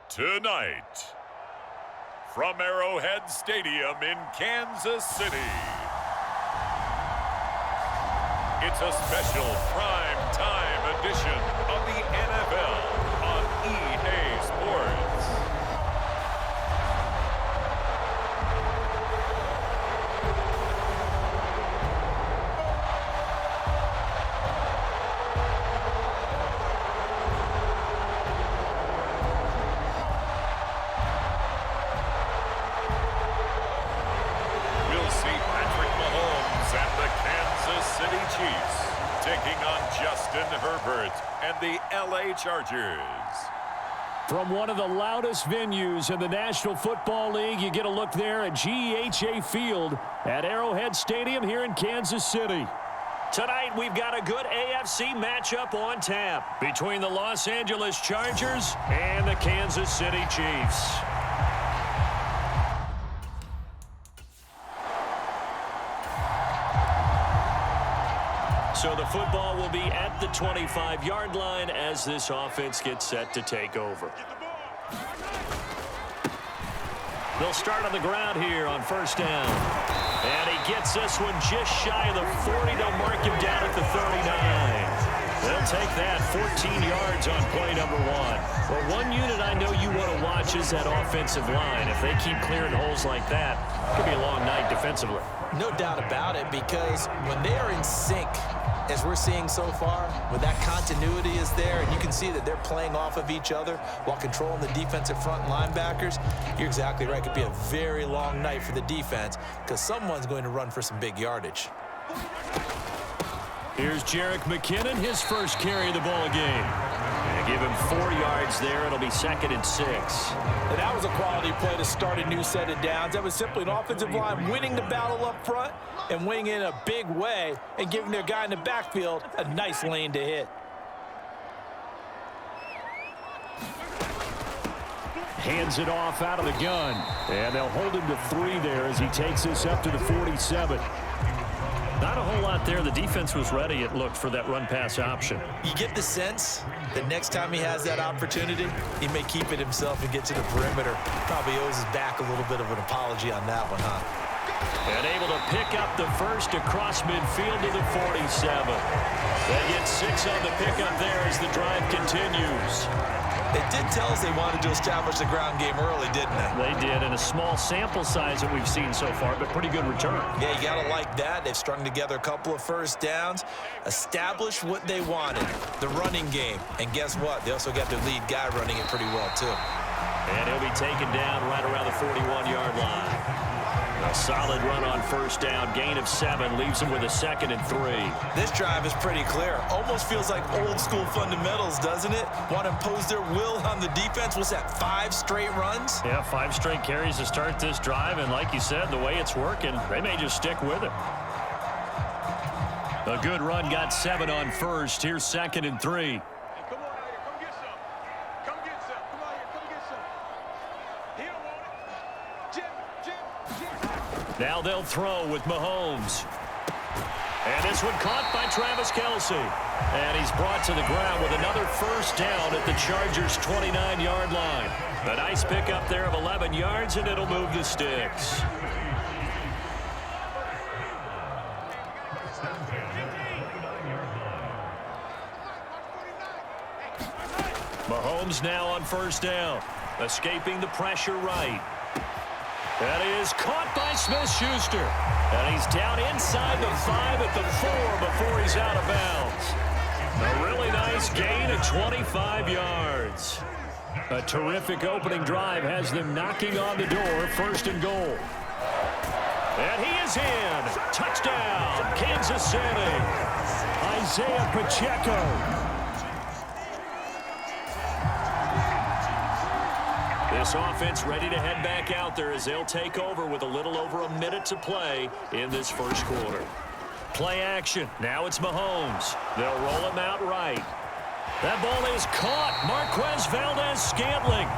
Tonight, from Arrowhead Stadium in Kansas City, it's a special prime time edition of the NFL on EA Sports. Taking on Justin Herbert and the LA Chargers. From one of the loudest venues in the National Football League, you get a look there at GEHA Field at Arrowhead Stadium here in Kansas City. Tonight, we've got a good AFC matchup on tap between the Los Angeles Chargers and the Kansas City Chiefs. So the football will be at the 25-yard line as this offense gets set to take over. They'll start on the ground here on first down. And he gets this one just shy of the 40. They'll mark him down at the 39. They'll take that 14 yards on play number one. Well, one unit I know you want to watch is that offensive line. If they keep clearing holes like that, it could be a long night defensively. No doubt about it, because when they are in sync, as we're seeing so far, when that continuity is there and you can see that they're playing off of each other while controlling the defensive front linebackers, you're exactly right. It could be a very long night for the defense because someone's going to run for some big yardage. Here's Jerick McKinnon, his first carry of the ball game. And give him 4 yards there. It'll be 2nd and 6. And that was a quality play to start a new set of downs. That was simply an offensive line winning the battle up front and winning in a big way and giving their guy in the backfield a nice lane to hit. Hands it off out of the gun. And they'll hold him to 3 there as he takes this up to the 47. Not a whole lot there. The defense was ready, it looked, for that run-pass option. You get the sense that next time he has that opportunity, he may keep it himself and get to the perimeter. Probably owes his back a little bit of an apology on that one, huh? And able to pick up the first across midfield to the 47. They get 6 on the pickup there as the drive continues. It did tell us they wanted to establish the ground game early, didn't they? They did, in a small sample size that we've seen so far, but pretty good return. Yeah, you got to like that. They've strung together a couple of first downs, established what they wanted, the running game. And guess what? They also got their lead guy running it pretty well, too. And he'll be taken down right around the 41-yard line. A solid run on first down. Gain of 7 leaves him with a 2nd and 3. This drive is pretty clear. Almost feels like old school fundamentals, doesn't it? Want to impose their will on the defense. What's that, 5 straight runs? Yeah, 5 straight carries to start this drive. And like you said, the way it's working, they may just stick with it. A good run, got 7 on first. Here's 2nd and 3. Now they'll throw with Mahomes. And this one caught by Travis Kelce. And he's brought to the ground with another first down at the Chargers' 29-yard line. A nice pickup there of 11 yards, and it'll move the sticks. Mahomes now on first down. Escaping the pressure right. That is caught by Smith-Schuster. And he's down inside the 5 at the 4 before he's out of bounds. A really nice gain of 25 yards. A terrific opening drive has them knocking on the door, 1st and goal. And he is in. Touchdown, Kansas City. Isaiah Pacheco. This offense ready to head back out there as they'll take over with a little over a minute to play in this first quarter. Play action. Now it's Mahomes. They'll roll him out right. That ball is caught. Marquez Valdez-Scantling.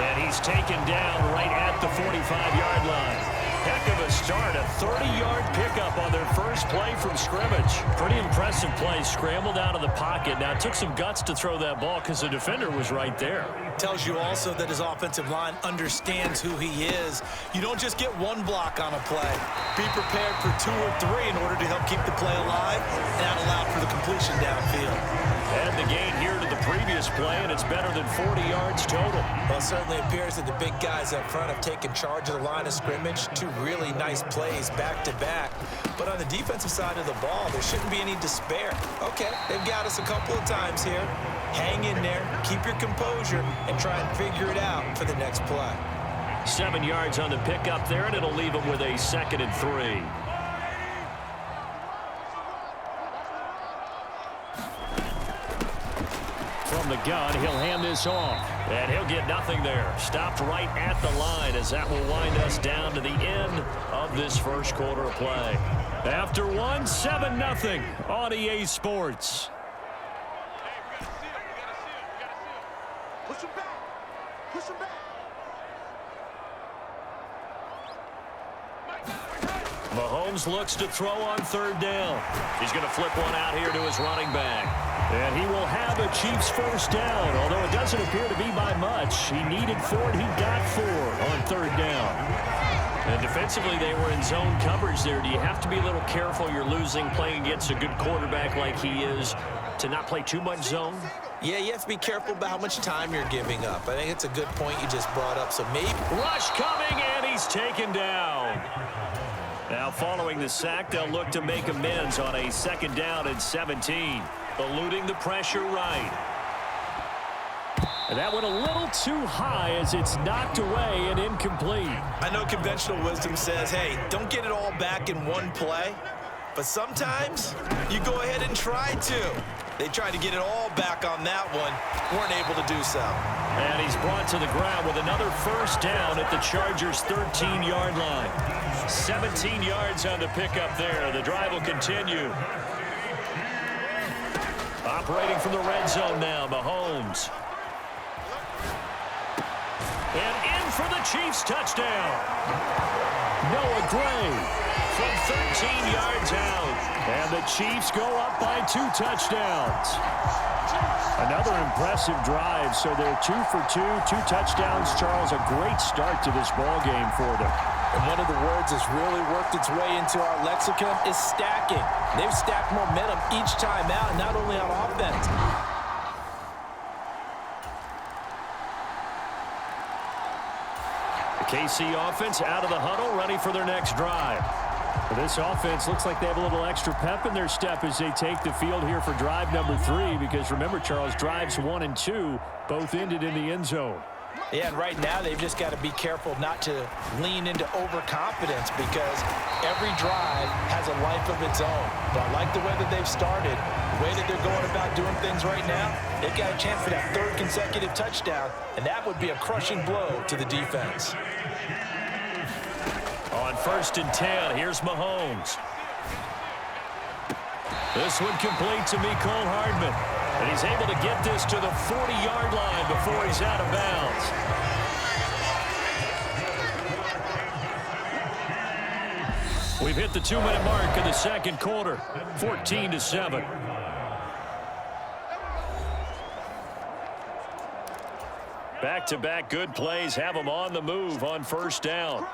And he's taken down right at the 45-yard line. Heck of a start. A 30-yard pickup on their first play from scrimmage. Pretty impressive play. Scrambled out of the pocket. Now, it took some guts to throw that ball because the defender was right there. Tells you also that his offensive line understands who he is. You don't just get one block on a play. Be prepared for 2 or 3 in order to help keep the play alive and not allow for the completion downfield. And the gain here to the previous play, and it's better than 40 yards total. Well, it certainly appears that the big guys up front have taken charge of the line of scrimmage. 2 really nice plays back-to-back. But on the defensive side of the ball, there shouldn't be any despair. Okay, they've got us a couple of times here. Hang in there, keep your composure, and try and figure it out for the next play. 7 yards on the pickup there, and it'll leave them with a 2nd and 3. From the gun, he'll hand this off. And he'll get nothing there. Stopped right at the line as that will wind us down to the end of this first quarter of play. After one, 7-0 on EA Sports. Push him back. Push him back. Mahomes looks to throw on 3rd down. He's going to flip one out here to his running back. And he will have a Chiefs first down, although it doesn't appear to be by much. He needed 4, he got 4 on 3rd down. And defensively, they were in zone coverage there. Do you have to be a little careful? You're losing playing against a good quarterback like he is to not play too much zone? Yeah, you have to be careful about how much time you're giving up. I think it's a good point you just brought up. So maybe rush coming, and he's taken down. Now following the sack, they'll look to make amends on a 2nd down and 17. Eluding the pressure right. And that went a little too high as it's knocked away and incomplete. I know conventional wisdom says, hey, don't get it all back in one play. But sometimes you go ahead and try to. They tried to get it all back on that one. Weren't able to do so. And he's brought to the ground with another first down at the Chargers' 13-yard line. 17 yards on the pickup there. The drive will continue. Operating from the red zone now, Mahomes. And in for the Chiefs touchdown. Noah Gray from 13 yards out. And the Chiefs go up by 2 touchdowns. Another impressive drive, so they're 2 for 2, 2 touchdowns. Charles, a great start to this ball game for them. And one of the words that's really worked its way into our lexicon is stacking. They've stacked momentum each time out, not only on offense. The KC offense out of the huddle, ready for their next drive. This offense looks like they have a little extra pep in their step as they take the field here for drive number 3, because remember, Charles, drives 1 and 2 both ended in the end zone. Yeah, and right now they've just got to be careful not to lean into overconfidence, because every drive has a life of its own. But I like the way that they've started, the way that they're going about doing things right now. They've got a chance for that 3rd consecutive touchdown, and that would be a crushing blow to the defense. On 1st and 10, here's Mahomes. This one complete to Mecole Hardman. And he's able to get this to the 40-yard line before he's out of bounds. We've hit the 2-minute mark of the 2nd quarter, 14-7. Back-to-back good plays have them on the move on 1st down.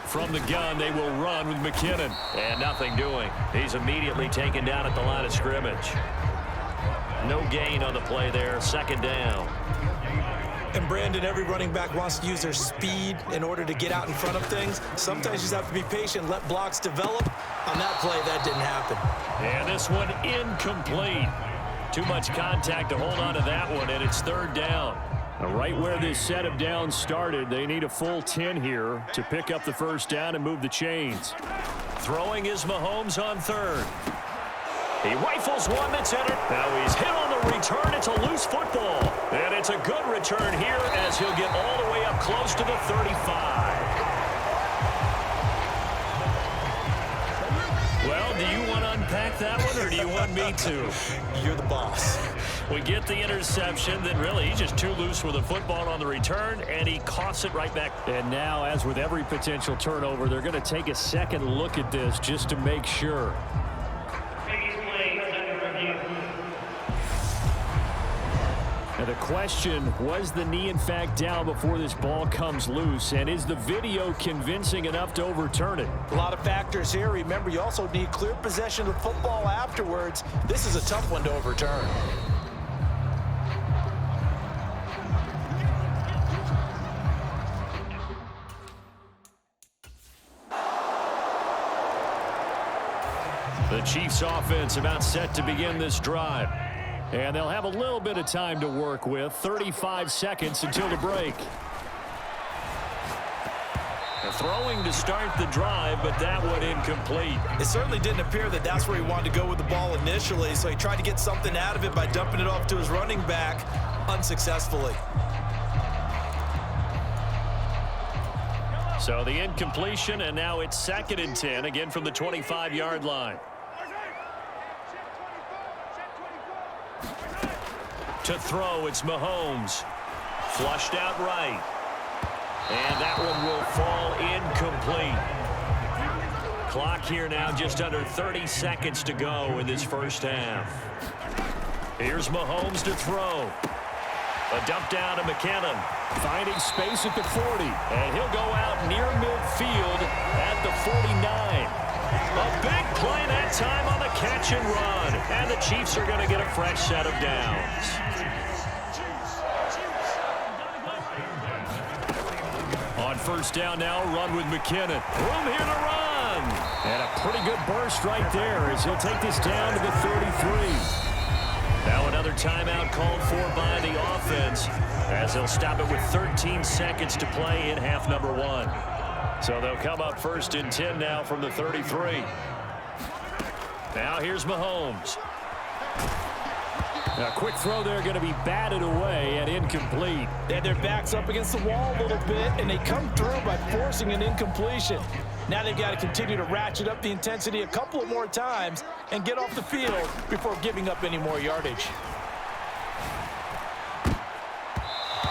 From the gun, they will run with McKinnon. And nothing doing. He's immediately taken down at the line of scrimmage. No gain on the play there. 2nd down. And Brandon, every running back wants to use their speed in order to get out in front of things. Sometimes you just have to be patient, let blocks develop. On that play, that didn't happen. And this one incomplete. Too much contact to hold on to that one, and it's 3rd down. Now, right where this set of downs started, they need a full 10 here to pick up the first down and move the chains. Throwing is Mahomes on 3rd. He rifles one that's entered. Now he's hit on the return. It's a loose football. And it's a good return here as he'll get all the way up close to the 35. Well, do you want to unpack that one, or do you want me to? You're the boss. We get the interception, then really he's just too loose with the football on the return, and he coughs it right back. And now, as with every potential turnover, they're going to take a second look at this just to make sure. Now the question, was the knee in fact down before this ball comes loose, and is the video convincing enough to overturn it? A lot of factors here. Remember, you also need clear possession of the football afterwards. This is a tough one to overturn. The Chiefs offense about set to begin this drive. And they'll have a little bit of time to work with. 35 seconds until the break. They're throwing to start the drive, but that one incomplete. It certainly didn't appear that that's where he wanted to go with the ball initially, so he tried to get something out of it by dumping it off to his running back unsuccessfully. So the incompletion, and now it's 2nd and 10, again from the 25-yard line. To throw, it's Mahomes. Flushed out right. And that one will fall incomplete. Clock here now, just under 30 seconds to go in this first half. Here's Mahomes to throw. A dump down to McKinnon. Finding space at the 40. And he'll go out near midfield at the 49. A big play that time on the catch and run. And the Chiefs are going to get a fresh set of downs. On first down now, run with McKinnon. Room here to run. And a pretty good burst right there as he'll take this down to the 33. Now another timeout called for by the offense as they'll stop it with 13 seconds to play in half number 1. So they'll come up 1st and 10 now from the 33. Now here's Mahomes. A quick throw there going to be batted away and incomplete. They had their backs up against the wall a little bit, and they come through by forcing an incompletion. Now they've got to continue to ratchet up the intensity a couple of more times and get off the field before giving up any more yardage.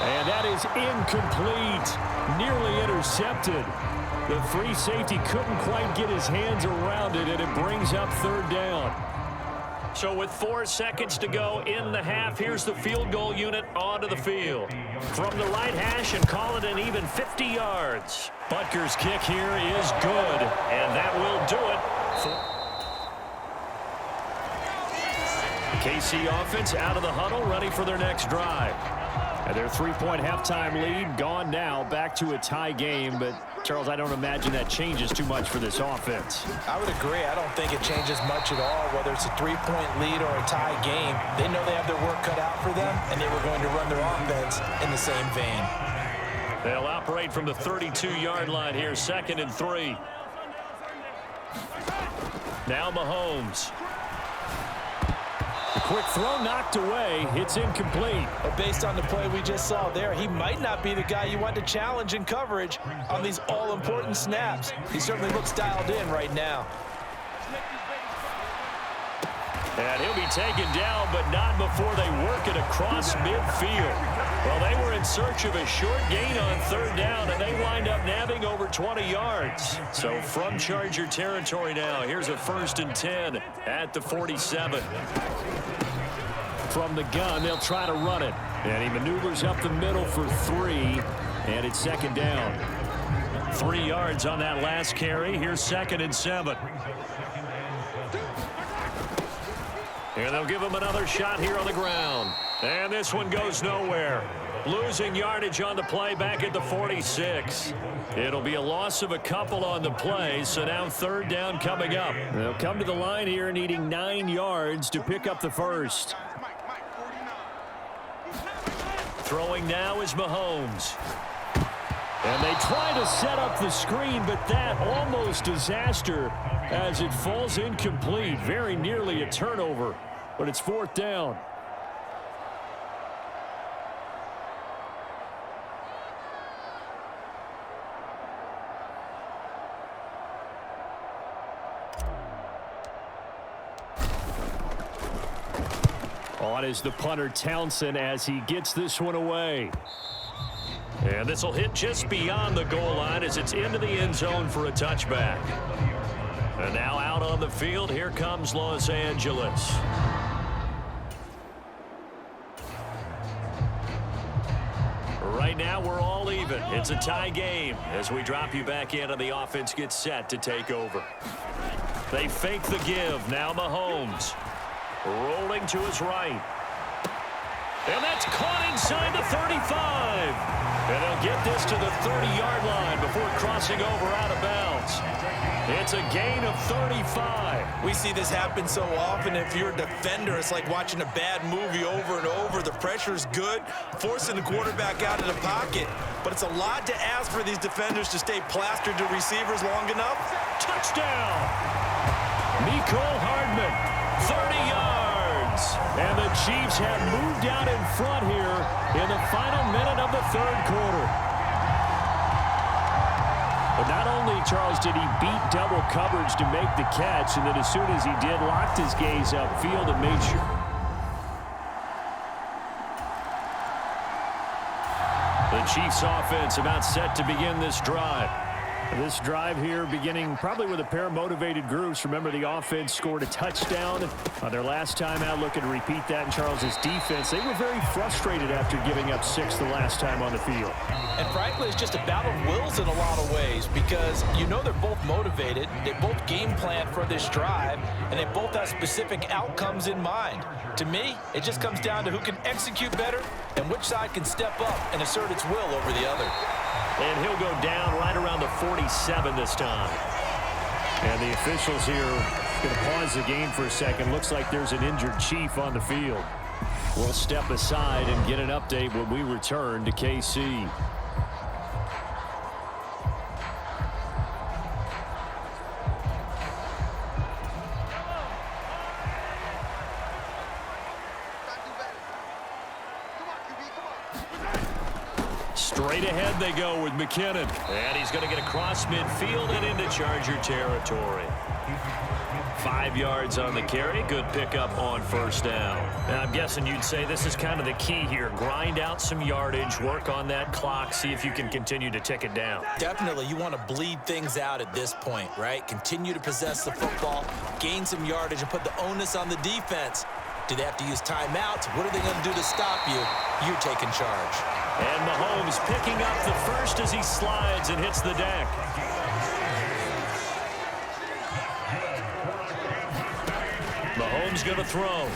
And that is incomplete. Nearly intercepted. The free safety couldn't quite get his hands around it, and it brings up 3rd down. So with 4 seconds to go in the half, here's the field goal unit onto the field. From the right hash and call it an even 50 yards. Butker's kick here is good, and that will do it. KC offense out of the huddle, ready for their next drive. And their 3-point halftime lead gone now, back to a tie game. But, Charles, I don't imagine that changes too much for this offense. I would agree. I don't think it changes much at all, whether it's a 3-point lead or a tie game. They know they have their work cut out for them, and they were going to run their offense in the same vein. They'll operate from the 32-yard line here, 2nd and 3. Now Mahomes. The quick throw knocked away. It's incomplete. But based on the play we just saw there, he might not be the guy you want to challenge in coverage on these all-important snaps. He certainly looks dialed in right now. And he'll be taken down, but not before they work it across midfield. Well, they were in search of a short gain on 3rd down, and they wind up nabbing over 20 yards. So from Charger territory now, here's a 1st and 10 at the 47. From the gun, they'll try to run it. And he maneuvers up the middle for 3, and it's 2nd down. 3 yards on that last carry. Here's 2nd and 7. And they'll give him another shot here on the ground. And this one goes nowhere. Losing yardage on the play back at the 46. It'll be a loss of a couple on the play, so now 3rd down coming up. They'll come to the line here needing 9 yards to pick up the first. Throwing now is Mahomes. And they try to set up the screen, but that almost disaster as it falls incomplete. Very nearly a turnover, but it's 4th down. On is the punter Townsend as he gets this one away. And this will hit just beyond the goal line as it's into the end zone for a touchback. And now out on the field, here comes Los Angeles. Right now, we're all even. It's a tie game as we drop you back in and the offense gets set to take over. They fake the give. Now Mahomes rolling to his right. And that's caught inside the 35. And they'll get this to the 30-yard line before crossing over out of bounds. It's a gain of 35. We see this happen so often. If you're a defender, it's like watching a bad movie over and over. The pressure's good, forcing the quarterback out of the pocket. But it's a lot to ask for these defenders to stay plastered to receivers long enough. Touchdown! Mecole Hardman, 30 yards. And the Chiefs have moved out in front here in the final minute of the third quarter. But not only, Charles, did he beat double coverage to make the catch, and then as soon as he did, locked his gaze upfield and made sure. The Chiefs offense about set to begin this drive. This drive here beginning probably with a pair of motivated groups. Remember, the offense scored a touchdown on their last time out, looking to repeat that in Charles's defense. They were very frustrated after giving up 6 the last time on the field. And frankly, it's just a battle of wills in a lot of ways because you know they're both motivated, they both game plan for this drive, and they both have specific outcomes in mind. To me, it just comes down to who can execute better and which side can step up and assert its will over the other. And he'll go down right around the 47 this time. And the officials here going to pause the game for a second. Looks like there's an injured Chief on the field. We'll step aside and get an update when we return to KC. Straight ahead they go with McKinnon. And he's going to get across midfield and into Charger territory. 5 yards on the carry. Good pickup on first down. Now, I'm guessing you'd say this is kind of the key here. Grind out some yardage, work on that clock, see if you can continue to tick it down. Definitely, you want to bleed things out at this point, right? Continue to possess the football, gain some yardage, and put the onus on the defense. Do they have to use timeouts? What are they going to do to stop you? You're taking charge. And Mahomes picking up the first as he slides and hits the deck. Mahomes going to throw.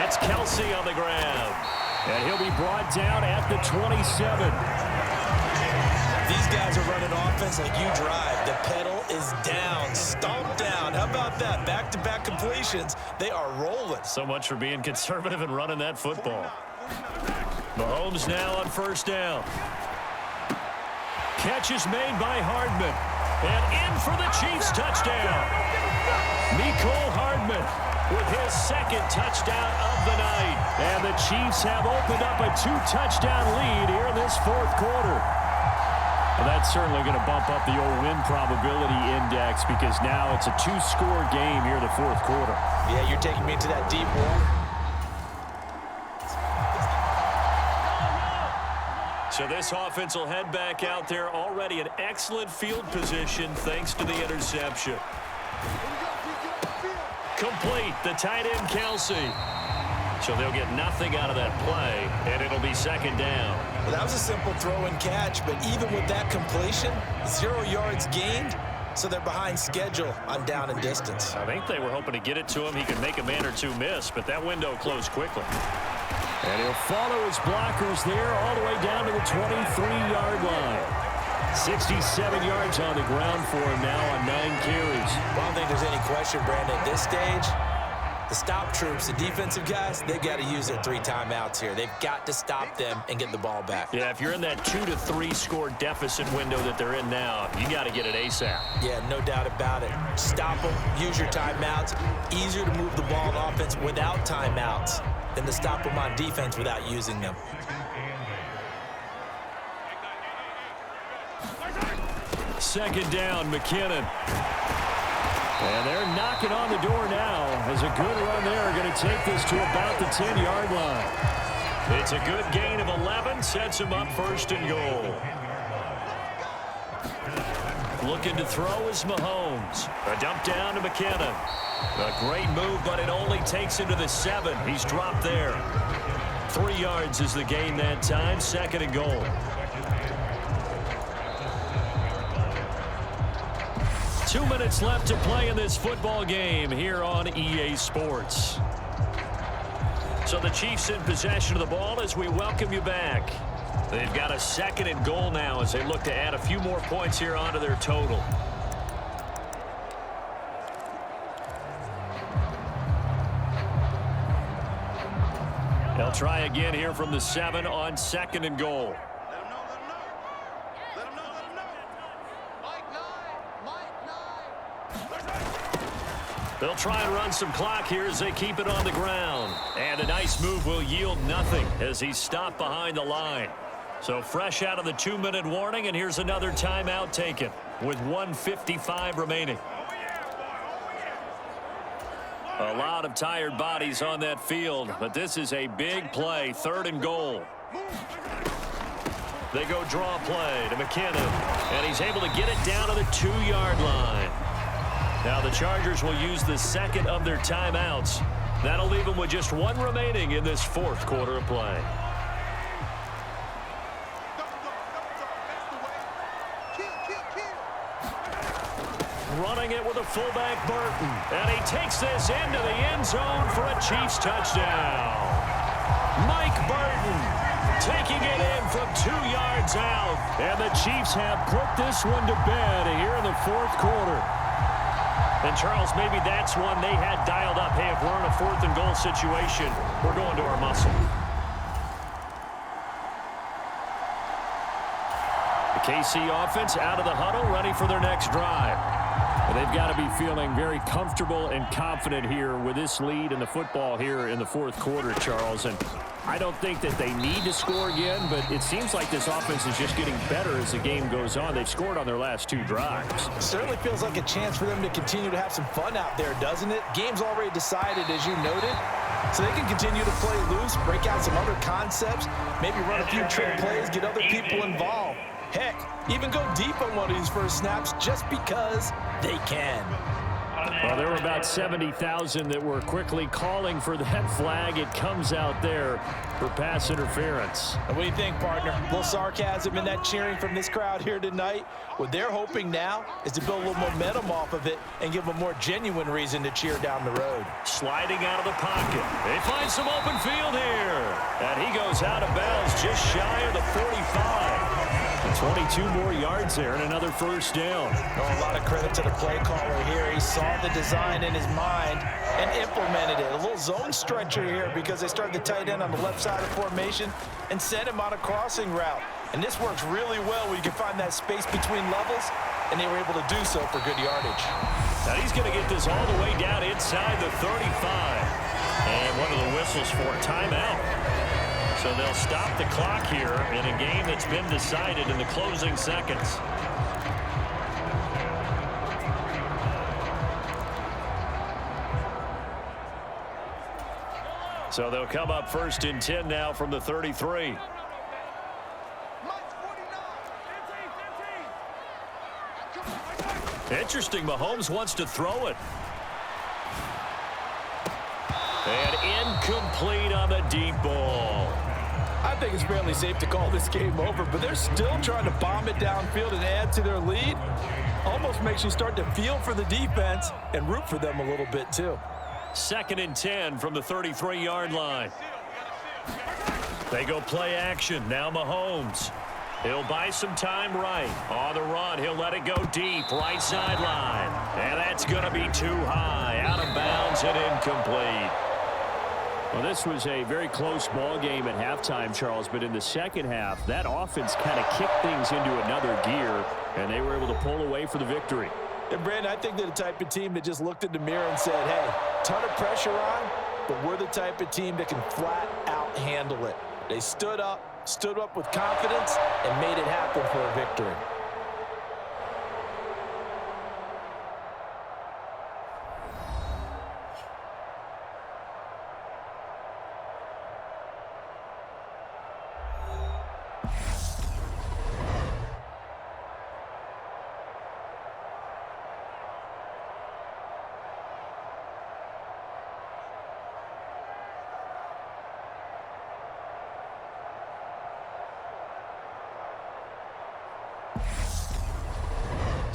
It's Kelsey on the ground. And he'll be brought down at the 27. These guys are running offense like you drive. The pedal is down, stomp down. How about that? Back-to-back completions. They are rolling. So much for being conservative and running that football. Mahomes now on first down. Catch is made by Hardman. And in for the Chiefs touchdown. Mecole Hardman with his second touchdown of the night. And the Chiefs have opened up a 2-touchdown lead here in this fourth quarter. Well, that's certainly going to bump up the old win probability index because now it's a 2-score game here in the fourth quarter. Yeah, you're taking me into that deep water. So this offense will head back out there, already in excellent field position thanks to the interception. Complete, the tight end Kelsey. So they'll get nothing out of that play, and it'll be second down. Well, that was a simple throw and catch, but even with that completion, 0 yards gained, so they're behind schedule on down and distance. I think they were hoping to get it to him. He could make a man or two miss, but that window closed quickly. And he'll follow his blockers there all the way down to the 23-yard line. 67 yards on the ground for him now on 9 carries. Well, I don't think there's any question, Brandon, at this stage, the stop troops, the defensive guys, they've got to use their 3 timeouts here. They've got to stop them and get the ball back. Yeah, if you're in that 2 to 3 score deficit window that they're in now, you got to get it ASAP. Yeah, no doubt about it. Stop them, use your timeouts. Easier to move the ball on offense without timeouts than to stop them on defense without using them. Second down, McKinnon. And they're knocking on the door now as a good run there going to take this to about the 10-yard line. It's a good gain of 11, sets him up first and goal. Looking to throw is Mahomes. A dump down to McKinnon. A great move, but it only takes him to the 7. He's dropped there. 3 yards is the gain that time, second and goal. Two minutes left to play in this football game here on EA Sports. So the Chiefs in possession of the ball as we welcome you back. They've got a second and goal now as they look to add a few more points here onto their total. They'll try again here from the 7 on second and goal. They'll try and run some clock here as they keep it on the ground. And a nice move will yield nothing as he's stopped behind the line. So fresh out of the 2-minute warning, and here's another timeout taken with 1:55 remaining. A lot of tired bodies on that field, but this is a big play, third and goal. They go draw play to McKinnon, and he's able to get it down to the 2-yard line. Now the Chargers will use the second of their timeouts. That'll leave them with just 1 remaining in this fourth quarter of play. Running it with a fullback Burton. And he takes this into the end zone for a Chiefs touchdown. Mike Burton taking it in from 2 yards out. And the Chiefs have put this one to bed here in the fourth quarter. And, Charles, maybe that's one they had dialed up. Hey, if we're in a fourth and goal situation, we're going to our muscle. The KC offense out of the huddle, ready for their next drive. And they've got to be feeling very comfortable and confident here with this lead in the football here in the fourth quarter, Charles. And I don't think that they need to score again, but it seems like this offense is just getting better as the game goes on. They've scored on their last 2 drives. Certainly feels like a chance for them to continue to have some fun out there, doesn't it? Game's already decided, as you noted, so they can continue to play loose, break out some other concepts, maybe run a few trick plays, get other people involved. Heck, even go deep on one of these first snaps just because they can. Well, there were about 70,000 that were quickly calling for that flag. It comes out there for pass interference. And what do you think, partner? A little sarcasm in that cheering from this crowd here tonight. What they're hoping now is to build a little momentum off of it and give them a more genuine reason to cheer down the road. Sliding out of the pocket. They find some open field here. And he goes out of bounds just shy of the 45. 22 more yards there and another first down. Oh, a lot of credit to the play caller here. He saw the design in his mind and implemented it. A little zone stretcher here because they started the tight end on the left side of formation and sent him on a crossing route. And this works really well where you can find that space between levels, and they were able to do so for good yardage. Now he's going to get this all the way down inside the 35. And one of the whistles for a timeout. So they'll stop the clock here in a game that's been decided in the closing seconds. So they'll come up first and 10 now from the 33. Interesting, Mahomes wants to throw it. And incomplete on the deep ball. I think it's fairly safe to call this game over, but they're still trying to bomb it downfield and add to their lead. Almost makes you start to feel for the defense and root for them a little bit too. Second and 10 from the 33-yard line. They go play action. Now Mahomes. He'll buy some time right. On the run, he'll let it go deep. Right sideline. And that's going to be too high. Out of bounds and incomplete. Well, this was a very close ball game at halftime, Charles, but in the second half, that offense kind of kicked things into another gear, and they were able to pull away for the victory. And, Brandon, I think they're the type of team that just looked in the mirror and said, hey, ton of pressure on, but we're the type of team that can flat out handle it. They stood up with confidence, and made it happen for a victory.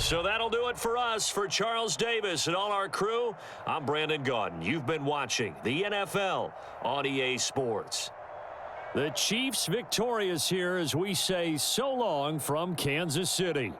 So that'll do it for us. For Charles Davis and all our crew, I'm Brandon Gaudin. You've been watching the NFL on EA Sports. The Chiefs victorious here as we say so long from Kansas City.